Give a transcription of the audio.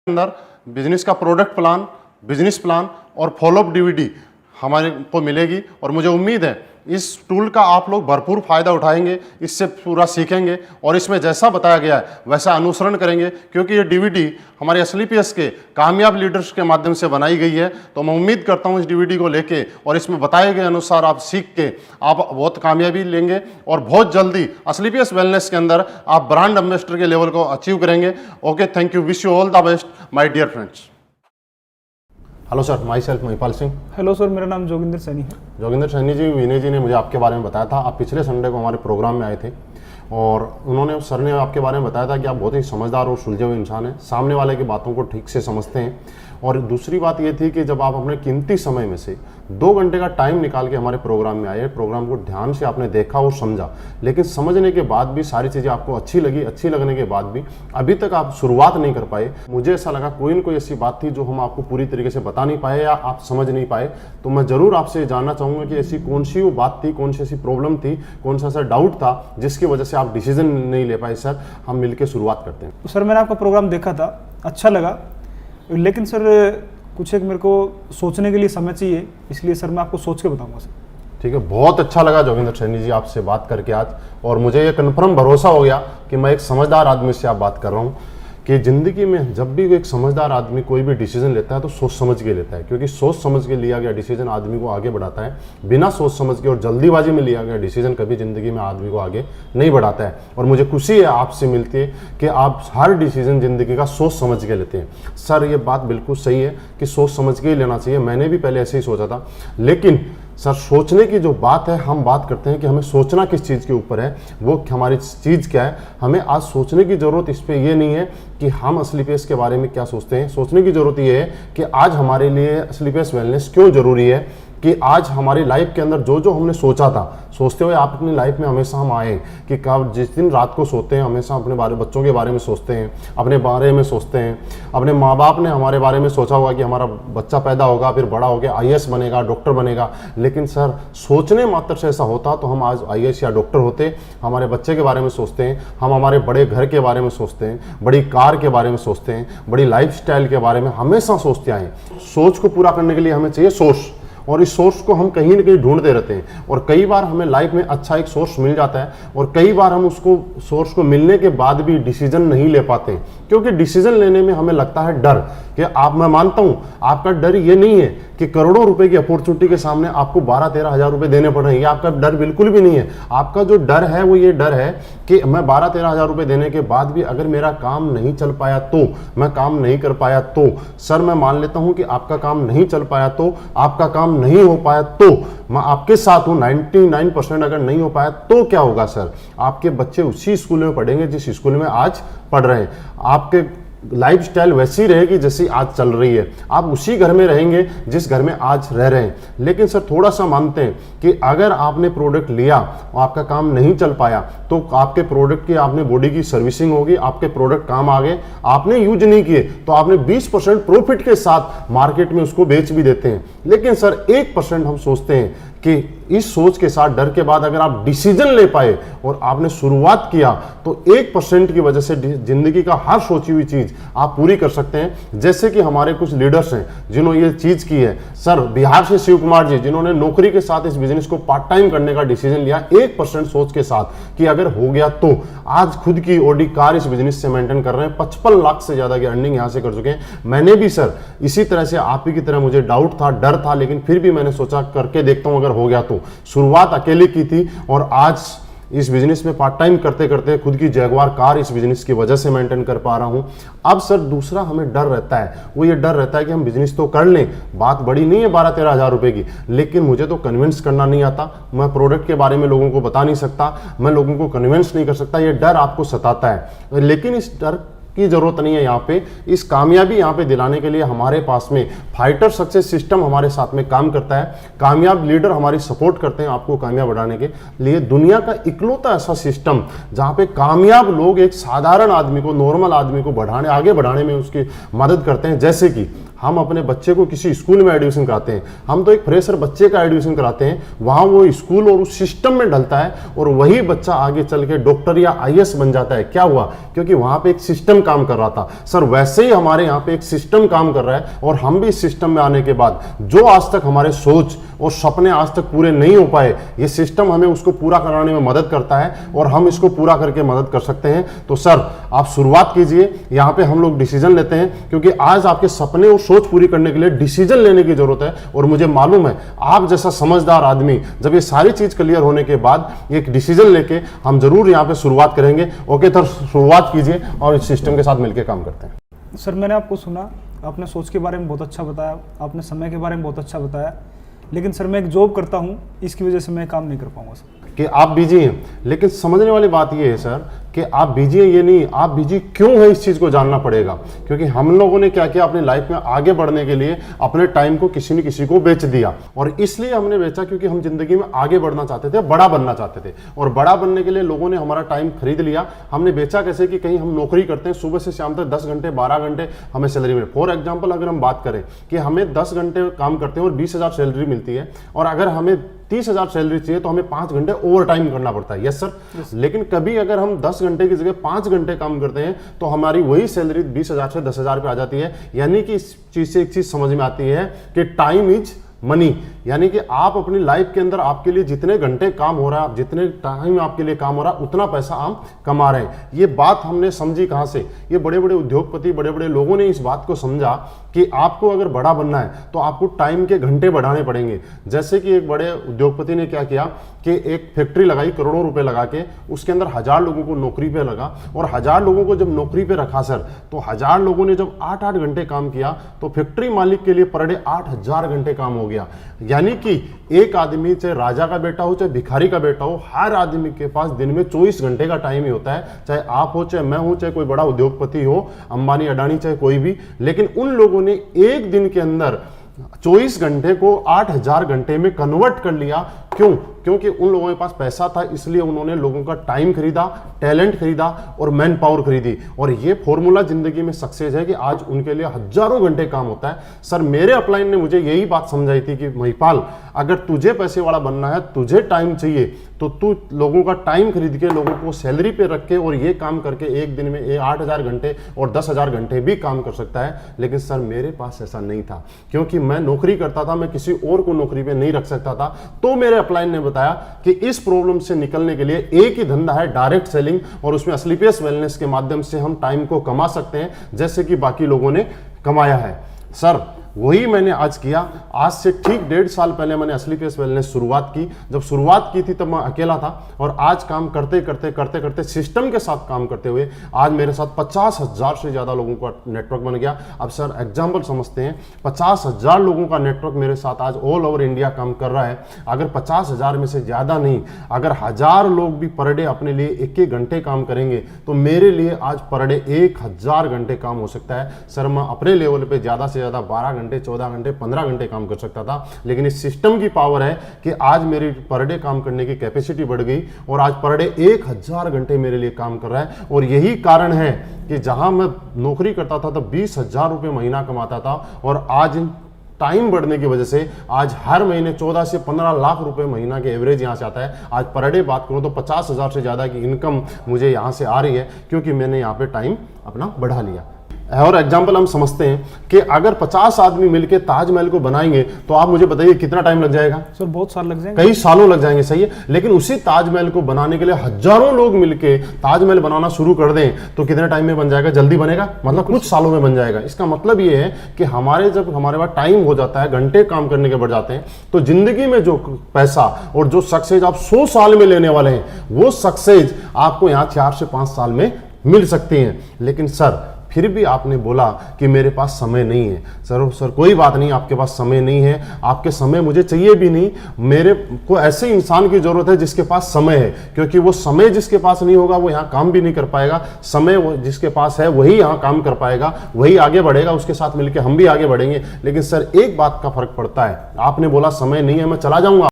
अंदर बिजनेस का product plan, business plan और फॉलोअप डीवीडी हमारे को मिलेगी और मुझे उम्मीद है इस टूल का आप लोग भरपूर फ़ायदा उठाएंगे, इससे पूरा सीखेंगे और इसमें जैसा बताया गया है वैसा अनुसरण करेंगे, क्योंकि ये डीवीडी हमारे एसएलपीएस के कामयाब लीडर्स के माध्यम से बनाई गई है। तो मैं उम्मीद करता हूँ इस डीवीडी को लेके और इसमें बताए गए अनुसार आप सीख के आप बहुत कामयाबी लेंगे और बहुत जल्दी एसएलपीएस वेलनेस के अंदर आप ब्रांड एम्बेसडर के लेवल को अचीव करेंगे। Okay, thank you, wish you all the best my dear friends. Hello sir, myself Mahipal Singh. Hello sir, मेरा नाम जोगिंदर सैनी है। जोगिंदर सैनी जी, विनय जी ने मुझे आपके बारे में बताया था। आप पिछले संडे को हमारे प्रोग्राम में आए थे और सर ने आपके बारे में बताया था कि आप बहुत ही समझदार और सुलझे हुए इंसान हैं, सामने वाले की बातों को ठीक से समझते हैं। और दूसरी बात ये थी कि जब आप अपने कीमती समय में से 2 घंटे का टाइम निकाल के हमारे प्रोग्राम में आए, प्रोग्राम को ध्यान से आपने देखा और समझा, लेकिन समझने के बाद भी सारी चीज़ें आपको अच्छी लगी। अच्छी लगने के बाद भी अभी तक आप शुरुआत नहीं कर पाए। मुझे ऐसा लगा कोई न कोई ऐसी बात थी जो हम आपको पूरी तरीके से बता नहीं पाए या आप समझ नहीं पाए। तो मैं ज़रूर आपसे जानना चाहूँगा कि ऐसी कौन सी वो बात थी, कौन सी ऐसी प्रॉब्लम थी, कौन सा ऐसा डाउट था जिसकी वजह से आप डिसीजन नहीं ले पाए। सर, हम मिलकर शुरुआत करते हैं। सर, मैंने आपका प्रोग्राम देखा था, अच्छा लगा, लेकिन सर कुछ एक मेरे को सोचने के लिए समय चाहिए, इसलिए सर मैं आपको सोच के बताऊंगा सर। ठीक है, बहुत अच्छा लगा जोगिंदर सैनी जी आपसे बात करके आज, और मुझे ये कन्फर्म भरोसा हो गया कि मैं एक समझदार आदमी से आप बात कर रहा हूँ कि ज़िंदगी में जब भी एक समझदार आदमी कोई भी डिसीजन लेता है तो सोच समझ के लेता है, क्योंकि सोच समझ के लिया गया डिसीजन आदमी को आगे बढ़ाता है। बिना सोच समझ के और जल्दीबाजी में लिया गया डिसीजन कभी ज़िंदगी में आदमी को आगे नहीं बढ़ाता है। और मुझे खुशी है आपसे मिलती है कि आप हर डिसीजन ज़िंदगी का सोच समझ के लेते हैं। सर, ये बात बिल्कुल सही है कि सोच समझ के ही लेना चाहिए। मैंने भी पहले ऐसे ही सोचा था, लेकिन सर सोचने की जो बात है, हम बात करते हैं कि हमें सोचना किस चीज़ के ऊपर है, वो हमारी चीज़ क्या है। हमें आज सोचने की ज़रूरत इस पे ये नहीं है कि हम एसएलपीएस के बारे में क्या सोचते हैं। सोचने की ज़रूरत ये है कि आज हमारे लिए एसएलपीएस वेलनेस क्यों ज़रूरी है, कि आज हमारी लाइफ के अंदर जो जो हमने सोचा था, सोचते हुए आप अपनी लाइफ में हमेशा हम आए कि कब जिस दिन रात को सोते हैं हमेशा अपने बच्चों के बारे में सोचते हैं, अपने बारे में सोचते हैं। अपने माँ बाप ने हमारे बारे में सोचा होगा कि हमारा बच्चा पैदा होगा, फिर बड़ा होकर आईएएस बनेगा, डॉक्टर बनेगा। लेकिन सर, सोचने मात्र से ऐसा होता तो हम आज आईएएस या डॉक्टर होते। हमारे बच्चे के बारे में सोचते हैं, हम हमारे बड़े घर के बारे में सोचते हैं, बड़ी कार के बारे में सोचते हैं, बड़ी लाइफस्टाइल के बारे में हमेशा सोचते आए। सोच को पूरा करने के लिए हमें चाहिए सोर्स, और इस सोर्स को हम कहीं ना कहीं ढूंढते रहते हैं। और कई बार हमें लाइफ में अच्छा एक सोर्स मिल जाता है और कई बार हम उसको सोर्स को मिलने के बाद भी डिसीजन नहीं ले पाते, क्योंकि डिसीजन लेने में हमें लगता है डर। कि मैं मानता हूं आपका डर ये नहीं है कि करोड़ों रुपए की अपॉर्चुनिटी के सामने आपको 12-13 हज़ार रुपए देने पड़ रहे हैं, ये आपका डर बिल्कुल भी नहीं है। आपका जो डर है वो ये डर है कि मैं 12-13 हज़ार रुपए देने के बाद भी अगर मेरा काम नहीं चल पाया तो, मैं काम नहीं कर पाया तो। सर, मैं मान लेता हूं कि आपका काम नहीं चल पाया तो, आपका काम नहीं हो पाया तो, मैं आपके साथ हूं। 99% अगर नहीं हो पाया तो क्या होगा सर? आपके बच्चे उसी स्कूल में पढ़ेंगे जिस स्कूल में आज पढ़ रहे हैं। आपके लाइफस्टाइल वैसी रहेगी जैसी आज चल रही है। आप उसी घर में रहेंगे जिस घर में आज रह रहे हैं। लेकिन सर, थोड़ा सा मानते हैं कि अगर आपने प्रोडक्ट लिया और आपका काम नहीं चल पाया तो आपके प्रोडक्ट की आपने बॉडी की सर्विसिंग होगी, आपके प्रोडक्ट काम आ गए, आपने यूज नहीं किए तो आपने 20% प्रॉफिट के साथ मार्केट में उसको बेच भी देते हैं। लेकिन सर 1% हम सोचते हैं कि इस सोच के साथ, डर के बाद अगर आप डिसीजन ले पाए और आपने शुरुआत किया तो 1% की वजह से जिंदगी का हर सोची हुई चीज आप पूरी कर सकते हैं। जैसे कि हमारे कुछ लीडर्स हैं जिन्होंने ये चीज की है। सर, बिहार से शिव कुमार जी, जिन्होंने नौकरी के साथ इस बिजनेस को पार्ट टाइम करने का डिसीजन लिया 1% सोच के साथ कि अगर हो गया तो। आज खुद की ऑडी कार इस बिजनेस से मेंटेन कर रहे हैं, 55 लाख से ज्यादा की अर्निंग यहां से कर चुके हैं। मैंने भी सर इसी तरह से आप ही की तरह मुझे डाउट था, डर था, लेकिन फिर भी मैंने सोचा करके देखता हूं अगर हो गया तो। शुरुआत अकेले की थी और आज इस बिजनेस में पार्ट टाइम करते करते खुद की जैगवार कार इस बिजनेस की वजह से मेंटेन कर पा रहा हूं। अब सर दूसरा हमें डर रहता है, वो ये डर रहता है कि हम बिजनेस तो कर लें, बात बड़ी नहीं है 12-13 हज़ार रुपए की, लेकिन मुझे तो कन्विंस करना नहीं आता, मैं प्रोडक्ट के बारे में लोगों को बता नहीं सकता, मैं लोगों को कन्विंस नहीं कर सकता। ये डर आपको सताता है, लेकिन इस डर की जरूरत नहीं है। यहाँ पे इस कामयाबी यहाँ पे दिलाने के लिए हमारे पास में फाइटर सक्सेस सिस्टम हमारे साथ में काम करता है। कामयाब लीडर हमारी सपोर्ट करते हैं आपको कामयाब बढ़ाने के लिए। दुनिया का इकलौता ऐसा सिस्टम जहाँ पे कामयाब लोग एक साधारण आदमी को, नॉर्मल आदमी को आगे बढ़ाने में उसकी मदद करते हैं। जैसे कि हम अपने बच्चे को किसी स्कूल में एडमिशन कराते हैं, हम तो एक फ्रेशर बच्चे का एडमिशन कराते हैं, वहाँ वो स्कूल और उस सिस्टम में ढलता है और वही बच्चा आगे चल के डॉक्टर या आईएएस बन जाता है। क्या हुआ? क्योंकि वहाँ पे एक सिस्टम काम कर रहा था। सर वैसे ही हमारे यहाँ पे एक सिस्टम काम कर रहा है और हम भी इस सिस्टम में आने के बाद जो आज तक हमारे सोच और सपने आज तक पूरे नहीं हो पाए, ये सिस्टम हमें उसको पूरा कराने में मदद करता है और हम इसको पूरा करके मदद कर सकते हैं। तो सर आप शुरुआत कीजिए, यहाँ पे हम लोग डिसीजन लेते हैं क्योंकि आज आपके सपने और सोच पूरी करने के लिए डिसीजन लेने की जरूरत है। और मुझे मालूम है आप जैसा समझदार आदमी जब ये सारी चीज क्लियर होने के बाद एक डिसीजन लेके हम जरूर यहाँ पे शुरुआत करेंगे। ओके सर, शुरुआत कीजिए और इस सिस्टम के साथ मिलकर काम करते हैं। सर मैंने आपको सुना, आपने सोच के बारे में बहुत अच्छा बताया, आपने समय के बारे में बहुत अच्छा बताया, लेकिन सर मैं एक जॉब करता हूँ, इसकी वजह से मैं काम नहीं कर पाऊंगा सर। कि आप बिजी हैं, लेकिन समझने वाली बात ये है सर कि आप बिजी हैं ये नहीं, आप बिजी क्यों है इस चीज को जानना पड़ेगा। क्योंकि हम लोगों ने क्या किया, अपनी लाइफ में आगे बढ़ने के लिए अपने टाइम को किसी न किसी को बेच दिया। और इसलिए हमने बेचा क्योंकि हम जिंदगी में आगे बढ़ना चाहते थे, बड़ा बनना चाहते थे, और बड़ा बनने के लिए लोगों ने हमारा टाइम खरीद लिया। हमने बेचा कैसे कि कहीं हम नौकरी करते हैं, सुबह से शाम तक 10 घंटे 12 घंटे हमें सैलरी मिले। फॉर एग्जाम्पल अगर हम बात करें कि हमें 10 घंटे काम करते हैं और 20,000 सैलरी मिलती है, और अगर हमें 30,000 सैलरी चाहिए तो हमें 5 घंटे ओवर टाइम करना पड़ता है। Yes sir. लेकिन कभी अगर हम 10 घंटे की जगह 5 घंटे काम करते हैं तो हमारी वही सैलरी 20,000 से 10,000 पे आ जाती है। यानी कि इस चीज से एक चीज समझ में आती है कि टाइम इज मनी। यानी कि आप अपनी लाइफ के अंदर आपके लिए जितने घंटे काम हो रहा है, जितने टाइम आपके लिए काम हो रहा है, उतना पैसा आप कमा रहे हैं। ये बात हमने समझी कहां से? ये बड़े बड़े उद्योगपति, बड़े बड़े लोगों ने इस बात को समझा कि आपको अगर बड़ा बनना है तो आपको टाइम के घंटे बढ़ाने पड़ेंगे। जैसे कि एक बड़े उद्योगपति ने क्या किया कि एक फैक्ट्री लगाई करोड़ों रुपए लगा के, उसके अंदर 1000 लोगों को नौकरी पे लगा, और 1000 लोगों को जब नौकरी पे रखा सर, तो 1000 लोगों ने जब 8-8 घंटे काम किया तो फैक्ट्री मालिक के लिए पर डे 8000 घंटे काम हो गया। यानी कि एक आदमी, चाहे राजा का बेटा हो चाहे भिखारी का बेटा हो, हर आदमी के पास दिन में 24 घंटे का टाइम ही होता है। चाहे आप हो, चाहे मैं हूं, चाहे कोई बड़ा उद्योगपति हो, अंबानी अडानी, चाहे कोई भी। लेकिन उन लोगों ने एक दिन के अंदर 24 घंटे को 8000 घंटे में कन्वर्ट कर लिया। क्यों? क्योंकि उन लोगों के पास पैसा था, इसलिए उन्होंने लोगों का टाइम खरीदा, टैलेंट खरीदा और मैन पावर खरीदी। और ये फॉर्मूला जिंदगी में सक्सेस है कि आज उनके लिए हजारों घंटे काम होता है। सर मेरे अपलाइन ने मुझे यही बात समझाई थी कि महिपाल, अगर तुझे पैसे वाला बनना है, तुझे टाइम चाहिए, तो तू लोगों का टाइम खरीद के, लोगों को सैलरी पे रख के और ये काम करके एक दिन में 8000 घंटे और 10,000 घंटे भी काम कर सकता है। लेकिन सर मेरे पास ऐसा नहीं था, क्योंकि मैं नौकरी करता था, मैं किसी और को नौकरी पे नहीं रख सकता था। तो मेरे अपलाइन ने बताया कि इस प्रॉब्लम से निकलने के लिए एक ही धंधा है, डायरेक्ट सेलिंग, और उसमें असलीपियस वेलनेस के माध्यम से हम टाइम को कमा सकते हैं जैसे कि बाकी लोगों ने कमाया है। सर वही मैंने आज किया। आज से ठीक 1.5 साल पहले मैंने असलीपियस वेलनेस शुरुआत की। जब शुरुआत की थी तब मैं अकेला था, और आज काम करते करते करते करते सिस्टम के साथ काम करते हुए आज मेरे साथ 50,000 से ज़्यादा लोगों का नेटवर्क बन गया। अब सर एग्जाम्पल समझते हैं, 50,000 लोगों का नेटवर्क मेरे साथ आज ऑल ओवर इंडिया काम कर रहा है। अगर 50,000 में से ज़्यादा नहीं, अगर 1000 लोग भी पर डे अपने लिए 1-1 घंटे काम करेंगे तो मेरे लिए आज पर डे 1000 घंटे काम हो सकता है। सर मैं अपने लेवल पर ज़्यादा से ज़्यादा 12 घंटे, 14 घंटे, 15 घंटे काम कर सकता था। लेकिन इस सिस्टम की पावर है कि आज मेरी पर डे काम करने की कैपेसिटी बढ़ गई और आज पर डे 1000 घंटे मेरे लिए काम कर रहा है। और यही कारण है कि जहां मैं नौकरी करता था तब 20,000 रुपये महीना कमाता था, और आज टाइम बढ़ने की वजह से आज हर महीने 14 से 15 लाख रुपए महीना के एवरेज यहां से आता है। आज पर डे बात करूं तो 50,000 से ज्यादा की इनकम मुझे यहां से आ रही है, क्योंकि मैंने यहां पे टाइम अपना बढ़ा लिया। और एग्जाम्पल हम समझते हैं कि अगर 50 आदमी मिलकर ताजमहल को बनाएंगे तो आप मुझे बताइए कितना टाइम लग जाएगा? सर बहुत साल लग जाएंगे, कई सालों लग जाएंगे, सही है। लेकिन उसी ताजमहल को बनाने के लिए हजारों लोग मिलकर ताजमहल बनाना शुरू कर दें तो कितने टाइम में बन जाएगा? जल्दी बनेगा, मतलब कुछ सालों में बन जाएगा। इसका मतलब ये है कि जब हमारे पास टाइम हो जाता है, घंटे काम करने के बढ़ जाते हैं, तो जिंदगी में जो पैसा और जो सक्सेस आप 100 साल में लेने वाले हैं, वो सक्सेस आपको यहाँ 4 से 5 साल में मिल सकती है। लेकिन सर फिर भी आपने बोला कि मेरे पास समय नहीं है। सर कोई बात नहीं, आपके पास समय नहीं है, आपके समय मुझे चाहिए भी नहीं। मेरे को ऐसे इंसान की जरूरत है जिसके पास समय है, क्योंकि वो समय जिसके पास नहीं होगा वो यहाँ काम भी नहीं कर पाएगा। समय जिसके पास है वही यहाँ काम कर पाएगा, वही आगे बढ़ेगा, उसके साथ मिलकर हम भी आगे बढ़ेंगे। लेकिन सर एक बात का फर्क पड़ता है, आपने बोला समय नहीं है, मैं चला जाऊंगा।